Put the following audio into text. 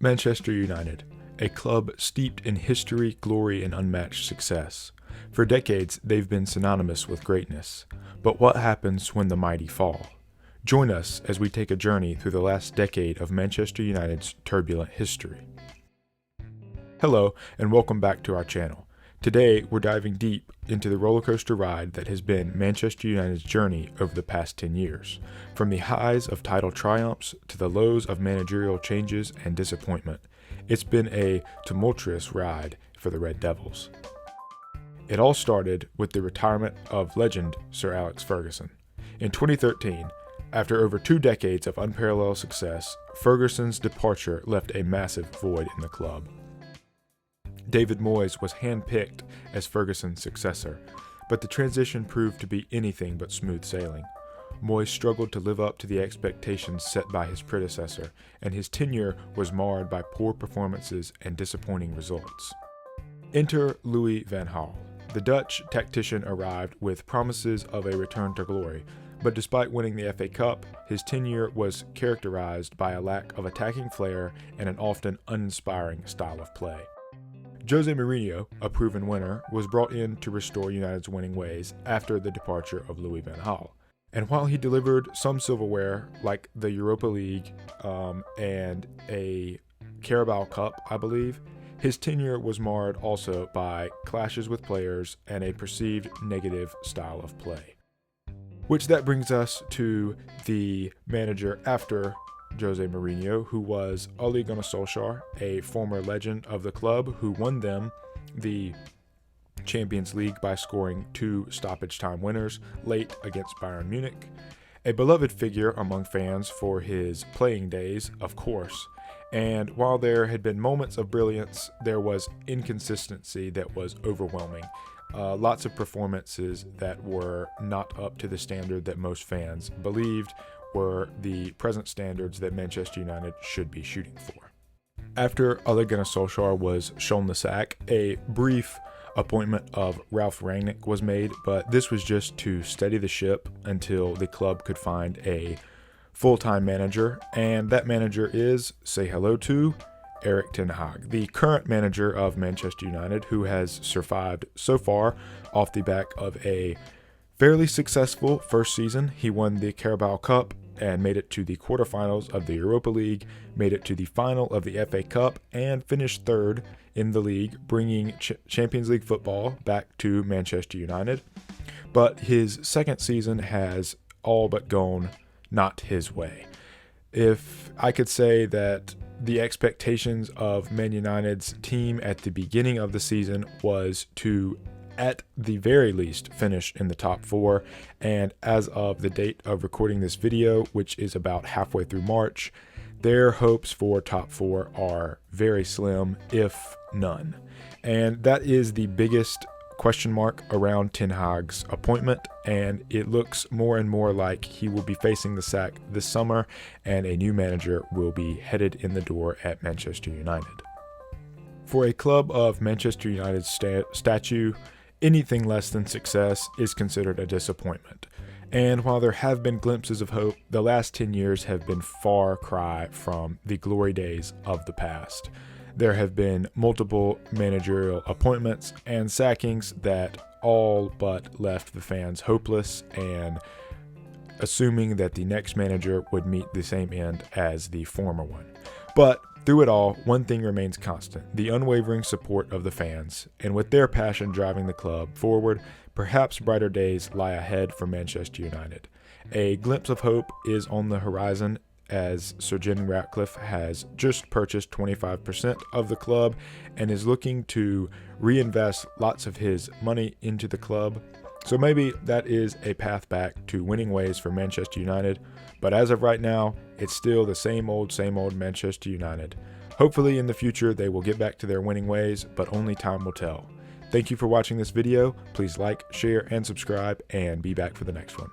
Manchester United, a club steeped in history, glory, and unmatched success. For decades, they've been synonymous with greatness. But what happens when the mighty fall? Join us as we take a journey through the last decade of Manchester United's turbulent history. Hello, and welcome back to our channel. Today, we're diving deep into the roller coaster ride that has been Manchester United's journey over the past 10 years, from the highs of title triumphs to the lows of managerial changes and disappointment. It's been a tumultuous ride for the Red Devils. It all started with the retirement of legend Sir Alex Ferguson. In 2013, after over 2 decades of unparalleled success, Ferguson's departure left a massive void in the club. David Moyes was handpicked as Ferguson's successor, but the transition proved to be anything but smooth sailing. Moyes struggled to live up to the expectations set by his predecessor, and his tenure was marred by poor performances and disappointing results. Enter Louis van Gaal. The Dutch tactician arrived with promises of a return to glory, but despite winning the FA Cup, his tenure was characterized by a lack of attacking flair and an often uninspiring style of play. Jose Mourinho, a proven winner, was brought in to restore United's winning ways after the departure of Louis van Gaal. And while he delivered some silverware like the Europa League and a Carabao Cup, I believe, his tenure was marred also by clashes with players and a perceived negative style of play. Which that brings us to the manager after Jose Mourinho, who was Ole Gunnar Solskjaer, a former legend of the club who won them the Champions League by scoring 2 stoppage time winners late against Bayern Munich. A beloved figure among fans for his playing days, of course, and while there had been moments of brilliance, there was inconsistency that was overwhelming. Lots of performances that were not up to the standard that most fans believed were the present standards that Manchester United should be shooting for. After Ole Gunnar Solskjaer was shown the sack, a brief appointment of Ralf Rangnick was made, but this was just to steady the ship until the club could find a full-time manager, and that manager is, say hello to, Erik ten Hag, the current manager of Manchester United, who has survived so far off the back of a fairly successful first season. He won the Carabao Cup and made it to the quarterfinals of the Europa League, made it to the final of the FA Cup, and finished 3rd in the league, bringing Champions League football back to Manchester United. But his second season has all but gone not his way. If I could say that the expectations of Man United's team at the beginning of the season was to, at the very least, finish in the top 4, and as of the date of recording this video, which is about halfway through March, their hopes for top 4 are very slim, if none. And that is the biggest question mark around Ten Hag's appointment, and it looks more and more like he will be facing the sack this summer, and a new manager will be headed in the door at Manchester United. For a club of Manchester United's stature, anything less than success is considered a disappointment. And while there have been glimpses of hope, the last 10 years have been far cry from the glory days of the past. There have been multiple managerial appointments and sackings that all but left the fans hopeless and assuming that the next manager would meet the same end as the former one. But through it all, one thing remains constant: the unwavering support of the fans, and with their passion driving the club forward, perhaps brighter days lie ahead for Manchester United. A glimpse of hope is on the horizon as Sir Jim Ratcliffe has just purchased 25% of the club and is looking to reinvest lots of his money into the club. So maybe that is a path back to winning ways for Manchester United, but as of right now, it's still the same old Manchester United. Hopefully in the future they will get back to their winning ways, but only time will tell. Thank you for watching this video. Please like, share, and subscribe, and be back for the next one.